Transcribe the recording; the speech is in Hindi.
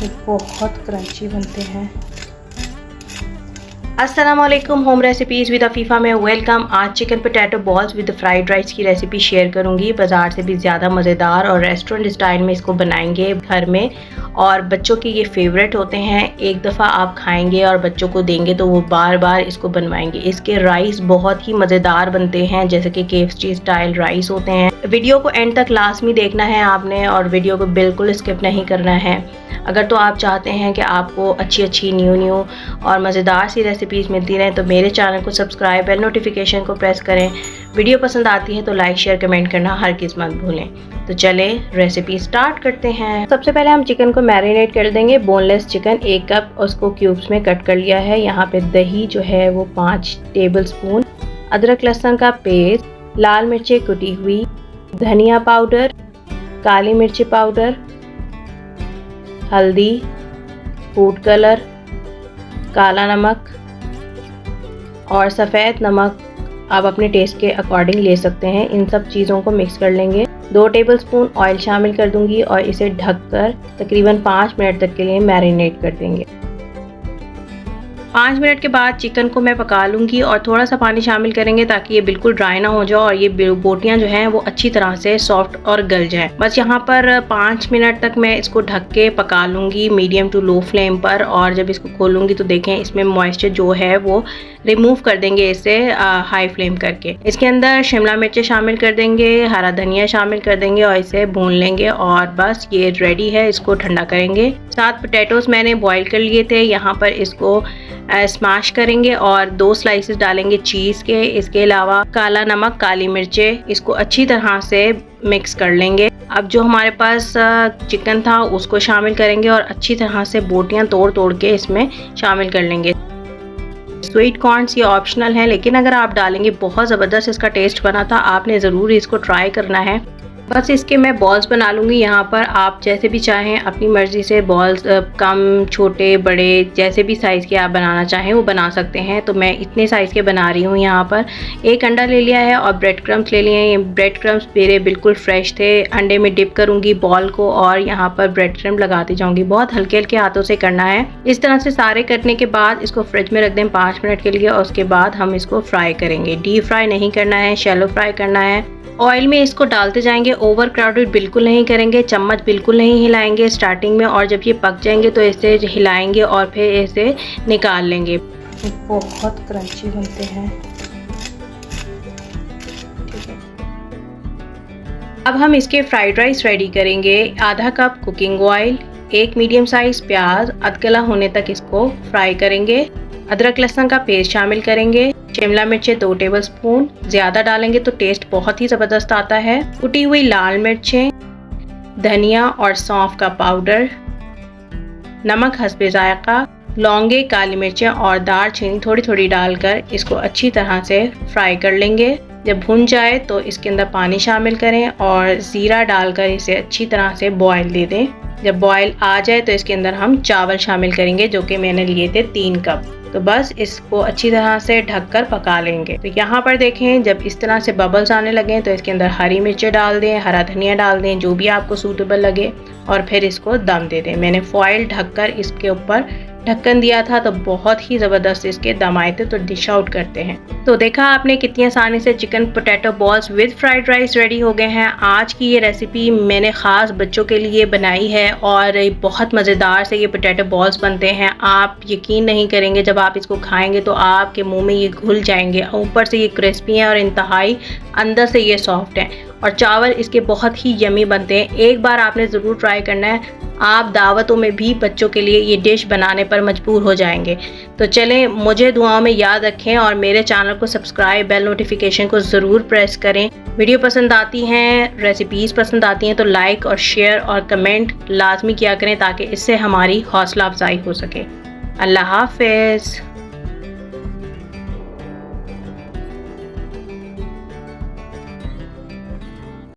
ये बहुत क्रंची बनते हैं। अस्सलाम वालेकुम, होम रेसिपीज़ विद अफीफ़ा में वेलकम। आज chicken potato balls with fried rice की रेसिपी शेयर करूंगी। बाज़ार से भी ज़्यादा मज़ेदार और रेस्टोरेंट स्टाइल में इसको बनाएंगे घर में, और बच्चों के ये फेवरेट होते हैं। एक दफ़ा आप खाएंगे और बच्चों को देंगे तो वो बार बार इसको बनवाएंगे। इसके राइस बहुत ही मज़ेदार बनते हैं, जैसे कि KFC स्टाइल राइस होते हैं। वीडियो को एंड तक लाजमी देखना है आपने, और वीडियो को बिल्कुल स्किप नहीं करना है। अगर तो आप चाहते हैं कि आपको अच्छी न्यू और मज़ेदार सी रेसिपीज़ मिलती रहें तो मेरे चैनल को सब्सक्राइब, बेल नोटिफिकेशन को प्रेस करें। वीडियो पसंद आती है तो लाइक, शेयर, कमेंट करना हरगिज़ मत भूलें। तो चलें रेसिपी स्टार्ट करते हैं। सबसे पहले हम चिकन को मैरिनेट कर देंगे। बोनलेस चिकन 1 कप, उसको क्यूब्स में कट कर लिया है। यहाँ पे दही जो है वो 5 टेबल स्पून, अदरक लहसुन का पेस्ट, लाल मिर्चें कुटी हुई, धनिया पाउडर, काली मिर्ची पाउडर, हल्दी, फूड कलर, काला नमक और सफ़ेद नमक आप अपने टेस्ट के अकॉर्डिंग ले सकते हैं। इन सब चीज़ों को मिक्स कर लेंगे। 2 टेबलस्पून ऑयल शामिल कर दूंगी और इसे ढककर तकरीबन 5 मिनट तक के लिए मैरिनेट कर देंगे। 5 मिनट के बाद चिकन को मैं पका लूँगी और थोड़ा सा पानी शामिल करेंगे ताकि ये बिल्कुल ड्राई ना हो जाए और ये बोटियाँ जो हैं वो अच्छी तरह से सॉफ्ट और गल जाएं। बस यहाँ पर 5 मिनट तक मैं इसको ढक के पका लूँगी मीडियम टू लो फ्लेम पर। और जब इसको खोलूँगी तो देखें इसमें मॉइस्चर जो है वो रिमूव कर देंगे इसे हाई फ्लेम करके। इसके अंदर शिमला मिर्चें शामिल कर देंगे, हरा धनिया शामिल कर देंगे और इसे भून लेंगे। और बस ये रेडी है, इसको ठंडा करेंगे। 7 पोटैटोज़ मैंने बॉईल कर लिए थे, यहाँ पर इसको स्मैश करेंगे और 2 स्लाइसेस डालेंगे चीज़ के। इसके अलावा काला नमक, काली मिर्चें, इसको अच्छी तरह से मिक्स कर लेंगे। अब जो हमारे पास चिकन था उसको शामिल करेंगे और अच्छी तरह से बोटियां तोड़ के इसमें शामिल कर लेंगे। स्वीट कॉर्न्स ये ऑप्शनल है, लेकिन अगर आप डालेंगे बहुत ज़बरदस्त इसका टेस्ट बना था। आपने ज़रूर इसको ट्राई करना है। बस इसके मैं बॉल्स बना लूँगी। यहाँ पर आप जैसे भी चाहें अपनी मर्ज़ी से बॉल्स कम, छोटे, बड़े, जैसे भी साइज़ के आप बनाना चाहें वो बना सकते हैं। तो मैं इतने साइज़ के बना रही हूँ। यहाँ पर 1 अंडा ले लिया है और ब्रेड क्रम्स ले लिए हैं। ये ब्रेड क्रम्स मेरे बिल्कुल फ्रेश थे। अंडे में डिप करूँगी बॉल को और यहाँ पर ब्रेड क्रम्ब लगाती जाऊँगी। बहुत हल्के हल्के हाथों से करना है। इस तरह से सारे करने के बाद इसको फ्रिज में रख दें 5 मिनट के लिए और उसके बाद हम इसको फ्राई करेंगे। डीप फ्राई नहीं करना है, शैलो फ्राई करना है। ऑयल में इसको डालते जाएंगे, ओवर क्राउडेड बिल्कुल नहीं करेंगे, चम्मच बिल्कुल नहीं हिलाएंगे स्टार्टिंग में। और जब ये पक जाएंगे तो इसे हिलाएंगे और फिर इसे निकाल लेंगे। बहुत क्रंची बनते हैं। ठीक है, अब हम इसके फ्राइड राइस रेडी करेंगे। आधा cup cooking oil, 1 medium size प्याज अधगला होने तक इसको फ्राई करेंगे। अदरक लहसुन का पेस्ट शामिल करेंगे। शिमला मिर्चें 2 टेबलस्पून, ज़्यादा डालेंगे तो टेस्ट बहुत ही ज़बरदस्त आता है। कुटी हुई लाल मिर्चें, धनिया और सौंफ का पाउडर, नमक हस्बे जायका, लौंगे, काली मिर्चें और दालचीनी थोड़ी थोड़ी डालकर इसको अच्छी तरह से फ्राई कर लेंगे। जब भुन जाए तो इसके अंदर पानी शामिल करें और ज़ीरा डालकर इसे अच्छी तरह से बॉयल दे दें। जब बॉयल आ जाए तो इसके अंदर हम चावल शामिल करेंगे, जो कि मैंने लिए थे 3 कप। तो बस इसको अच्छी तरह से ढककर पका लेंगे। तो यहाँ पर देखें जब इस तरह से बबल्स आने लगे तो इसके अंदर हरी मिर्चें डाल दें, हरा धनिया डाल दें, जो भी आपको सूटेबल लगे, और फिर इसको दम दे दें। मैंने फॉइल ढककर इसके ऊपर ढक्कन दिया था तो बहुत ही ज़बरदस्त इसके दम आए थे। तो डिश आउट करते हैं। तो देखा आपने कितनी आसानी से chicken potato balls with fried rice ready हो गए हैं। आज की ये रेसिपी मैंने ख़ास बच्चों के लिए बनाई है और बहुत मज़ेदार से ये पोटैटो बॉल्स बनते हैं। आप यकीन नहीं करेंगे, जब आप इसको खाएंगे तो आपके मुंह में ये घुल जाएंगे। ऊपर से ये क्रिस्पी हैं और इंतहाई अंदर से ये सॉफ्ट हैं, और चावल इसके बहुत ही यमी बनते हैं। एक बार आपने ज़रूर ट्राई करना है। आप दावतों में भी बच्चों के लिए ये डिश बनाने पर मजबूर हो जाएंगे। तो चलें, मुझे दुआओं में याद रखें और मेरे चैनल को सब्सक्राइब, बेल नोटिफिकेशन को ज़रूर प्रेस करें। वीडियो पसंद आती हैं, रेसिपीज़ पसंद आती हैं तो लाइक और शेयर और कमेंट लाजमी किया करें ताकि इससे हमारी हौसला अफजाई हो सके। अल्लाह हाफ़िज़।